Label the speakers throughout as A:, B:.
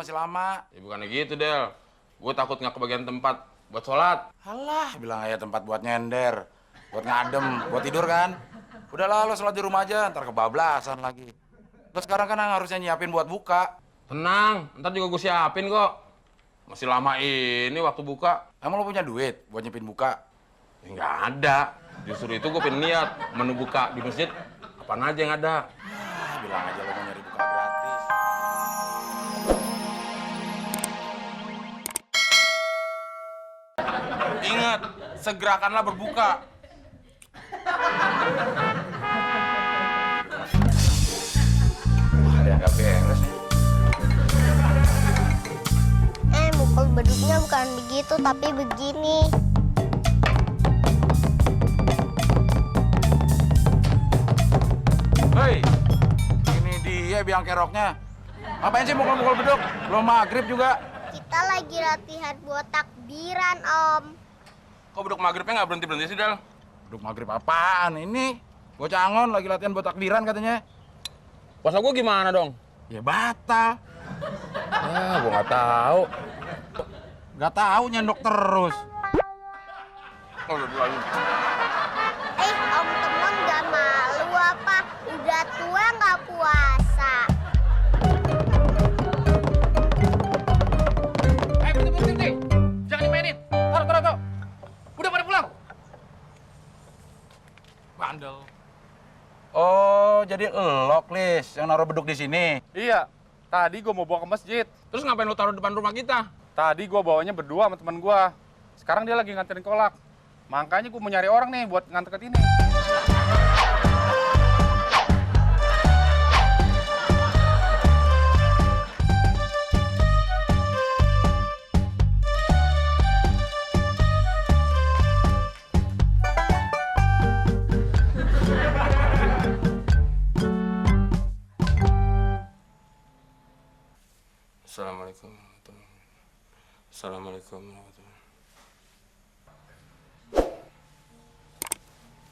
A: masih lama.
B: Ya bukannya gitu, Del. Gue takut nggak kebagian tempat buat sholat.
A: Alah, bilang aja tempat buat nyender, buat ngadem, buat tidur kan. Udahlah, lo sholat di rumah aja, ntar kebablasan lagi. Terus sekarang kan yang harusnya nyiapin buat buka.
B: Tenang, ntar juga gue siapin kok. Masih lama ini waktu buka.
A: Emang lo punya duit buat nyiapin buka?
B: Ya, nggak ada. Justru itu gue pengen niat menu buka di masjid. Apaan aja yang ada.
A: Bilang aja lo mau nyari buka gratis. Ingat, segerakanlah berbuka. Wah, ada yang nggak beres nih.
C: Mukul beduknya bukan begitu, tapi begini.
A: Hei, ini dia biang keroknya. Ngapain sih mukul-mukul beduk? Belum maghrib juga.
C: Kita lagi latihan buat takbiran, Om.
B: Kok beduk maghribnya nggak berhenti-berhenti sih, Del?
A: Beduk maghrib apaan ini? Bocah Angon lagi latihan buat takbiran katanya.
B: Puasa gue gimana dong?
A: Ya batal.
B: Ya, gue nggak tahu.
A: Gak tahu nyendok terus.
B: Oh, udah lagi.
C: Om Temon gak malu apa? Udah tua gak puasa.
A: Berhenti. Jangan dimainin. Taruh. Udah pada pulang. Bandel. Oh, jadi elok, Lis, yang naruh beduk di sini.
D: Iya, tadi gue mau bawa ke masjid.
B: Terus ngapain lu taruh depan rumah kita?
D: Tadi gue bawanya berdua sama teman gue. Sekarang dia lagi nganterin kolak. Makanya gue mau nyari orang nih buat nganter ke sini.
B: Assalamualaikum. Assalamualaikum warahmatullahi.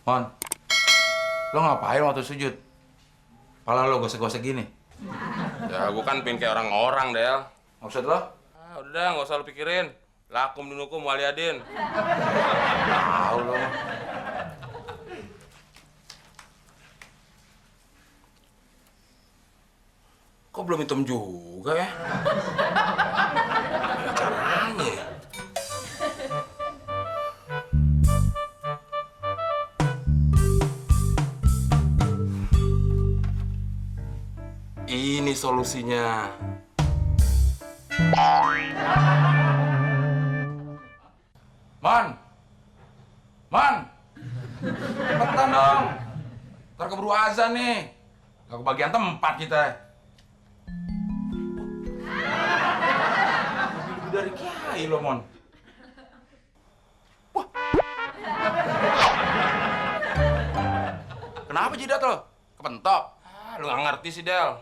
A: Mon, lo ngapain waktu sujud? Kepala lo gosek-gosek gini.
B: Ya, gue kan pengen kayak orang-orang, Del.
A: Maksud lo?
B: Ah, udah, nggak usah lu pikirin. Lakum dinukum waliadin.
A: Tahu lo. Kok belum hitam juga ya? Gimana caranya ya?
B: Ini solusinya.
A: Man, cepetan dong. Ntar keburu azan nih. Gak kebagian tempat kita. Dari kiai lo, Mon. Wah. Kenapa jidat lo? Kepentok?
B: Ah, lu nggak ngerti sih, Del.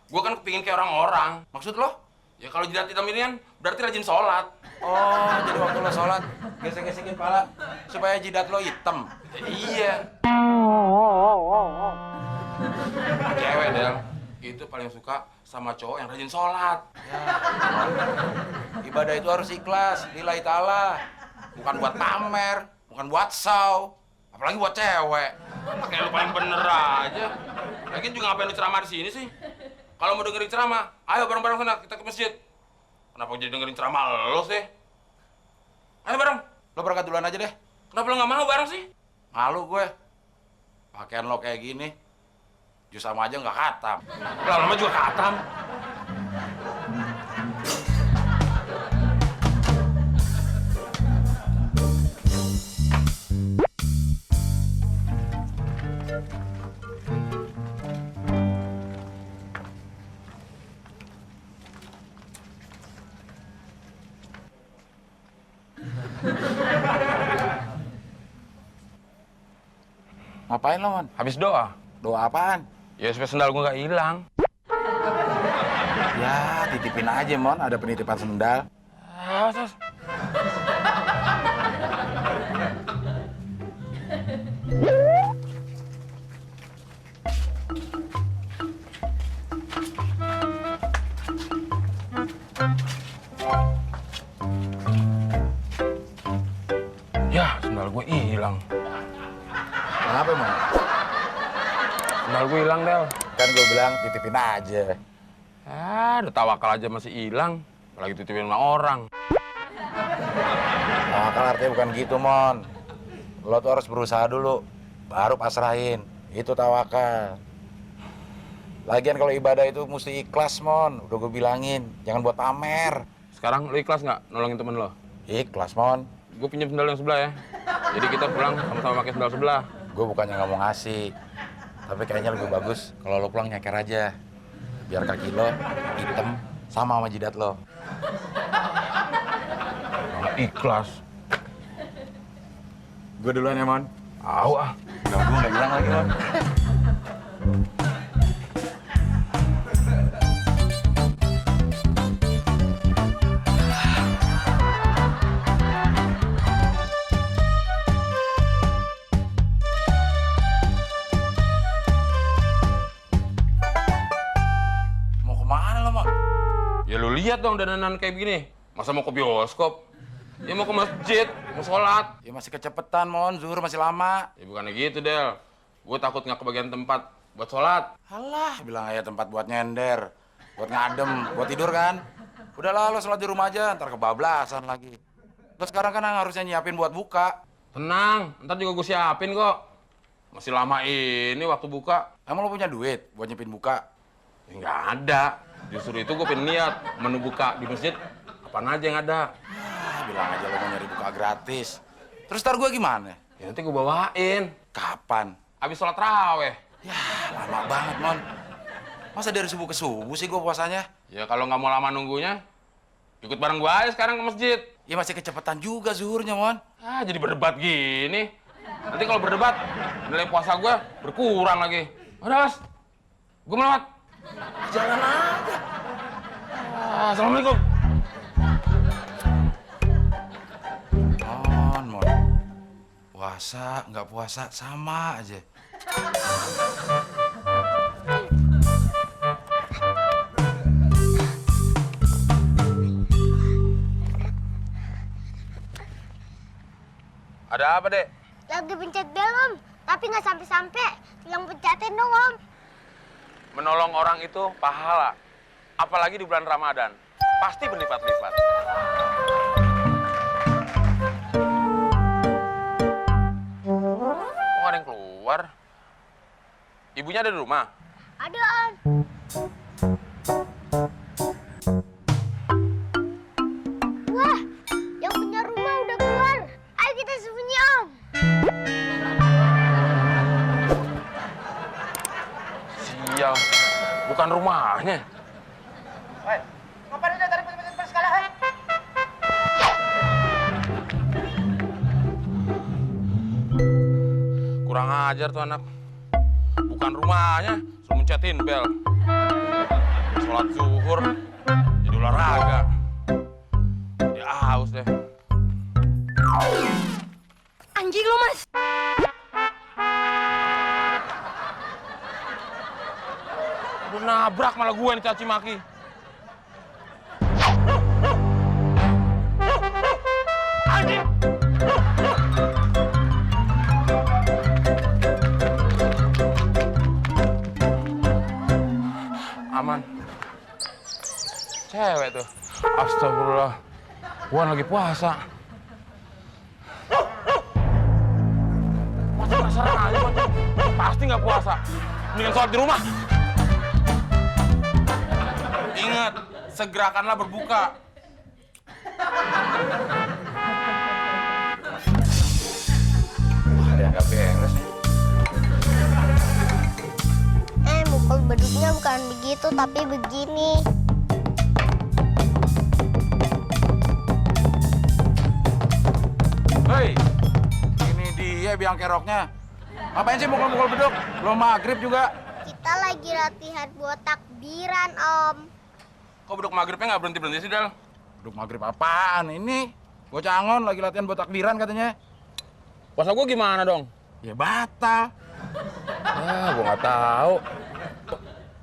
B: Gue kan kepingin kayak orang-orang.
A: Maksud lo?
B: Ya kalau jidat hitam ini kan berarti rajin sholat.
A: Oh, jadi waktu lo sholat, gesek-gesekin kepala supaya jidat lo hitam.
B: Ya, iya. Cewek, Del, itu paling suka sama cowok yang rajin sholat.
A: Ya, ibadah itu harus ikhlas, lillahi ta'ala. Bukan buat pamer, bukan buat show. Apalagi buat cewek.
B: Kayak lu paling bener aja. Lagian juga ngapain lu ceramah di sini sih? Kalau mau dengerin ceramah, ayo bareng-bareng sana kita ke masjid. Kenapa jadi dengerin ceramah lo sih? Ayo bareng.
A: Lo berangkat duluan aja deh.
B: Kenapa lo nggak mau bareng sih?
A: Malu gue. Pakaian lo kayak gini, jus sama aja nggak khatam.
B: Lama-lama juga khatam.
A: Ngapain lo, Man?
B: Habis doa.
A: Doa apaan?
B: Ya supaya sendal gua nggak hilang.
A: Ya, titipin aja, Mon. Ada penitipan sendal.
B: Terus. Sendal gue hilang, Del.
A: Kan gue bilang titipin aja.
B: Udah tawakal aja masih hilang. Apalagi titipin sama orang.
A: Tawakal artinya bukan gitu, Mon. Lo tuh harus berusaha dulu, baru pasrahin. Itu tawakal. Lagian kalau ibadah itu mesti ikhlas, Mon. Udah gue bilangin, jangan buat pamer.
B: Sekarang lo ikhlas nggak nolongin temen lo?
A: Ikhlas, Mon.
B: Gue pinjam sendal yang sebelah ya. Jadi kita pulang sama-sama pakai sendal sebelah.
A: Gue bukannya nggak mau ngasih, tapi kayaknya lebih bagus kalau lo pulang nyeker aja. Biar kaki lo hitam sama jidat lo.
B: Ikhlas.
A: Gue duluan ya, Mon.
B: Tahu ah.
A: Udah gue nggak hilang lagi, Mon. Mau kemana lo, Mon?
B: Ya lu lihat dong dandanan kayak begini. Masa mau ke bioskop? Ya mau ke masjid, mau sholat.
A: Ya masih kecepetan, Mon. Zuhur masih lama.
B: Ya bukannya gitu, Del. Gue takut nggak kebagian tempat buat sholat.
A: Alah, bilang aja tempat buat nyender, buat ngadem, buat tidur kan. Udahlah, lo sholat di rumah aja, ntar kebablasan lagi. Lo sekarang kan harusnya nyiapin buat buka.
B: Tenang, ntar juga gue siapin kok. Masih lama ini waktu buka.
A: Emang lo punya duit buat nyiapin buka?
B: Ya nggak ada. Justru itu gue pengen lihat menu buka di masjid. Apaan aja yang ada.
A: Bilang aja lo mau nyari buka gratis. Terus ntar gue gimana?
B: Ya nanti gue bawain.
A: Kapan?
B: Habis sholat raweh.
A: Ya, lama banget, Mon. Masa dari subuh ke subuh sih gue puasanya?
B: Ya kalau nggak mau lama nunggunya, ikut bareng gue aja sekarang ke masjid.
A: Ya masih kecepetan juga zuhurnya, Mon.
B: Jadi berdebat gini. Nanti kalau berdebat, nilai puasa gue berkurang lagi. Udah, Mas. Gue melewat.
A: Jalan aja.
B: Assalamualaikum.
A: Mon. Puasa, nggak puasa, sama aja.
B: Ada apa, Dek?
C: Lagi pencet bel, Om. Tapi nggak sampai-sampai. Yang pencetin dong, Om.
B: Menolong orang itu pahala. Apalagi di bulan Ramadan. Pasti berlipat-lipat. Kok ada yang keluar? Ibunya ada di rumah?
C: Ada, Om. Wah, yang punya rumah udah keluar. Ayo kita sembunyi, Om.
B: Sial, bukan rumahnya.
E: Ngapain udah tarik pencet segala?
B: Kurang ajar tuh anak. Bukan rumahnya, suruh mencetin bel. Sholat zuhur, jadi olahraga. Jadi haus deh.
C: Anjing lo, Mas.
B: Udah nabrak malah gue nih caci maki. Anjing! Aman. Cewek tuh. Astagfirullah. Gua lagi puasa. Masih penasaran aja, Wan. Pasti nggak puasa. Mendingan sholat di rumah. Ingat, segerakanlah berbuka.
A: Wah, ada yang nggak beres nih.
C: Mukul beduknya bukan begitu, tapi begini.
A: Hei, ini dia biang keroknya. Ngapain sih mukul-mukul beduk? Belum maghrib juga.
C: Kita lagi latihan buat takbiran, Om.
B: Kok beduk maghribnya nggak berhenti-berhenti sih, Del?
A: Beduk maghrib apaan? Ini bocah Angon lagi latihan buat takbiran katanya.
B: Puasa gua gimana dong?
A: Ya batal.
B: Gua nggak tahu.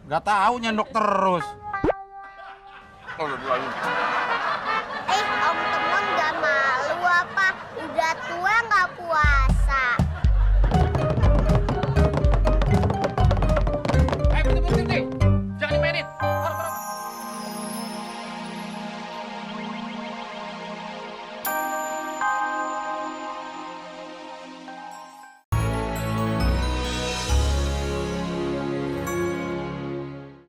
A: Nggak tahu nyendok terus.
B: Oh, udah lagi.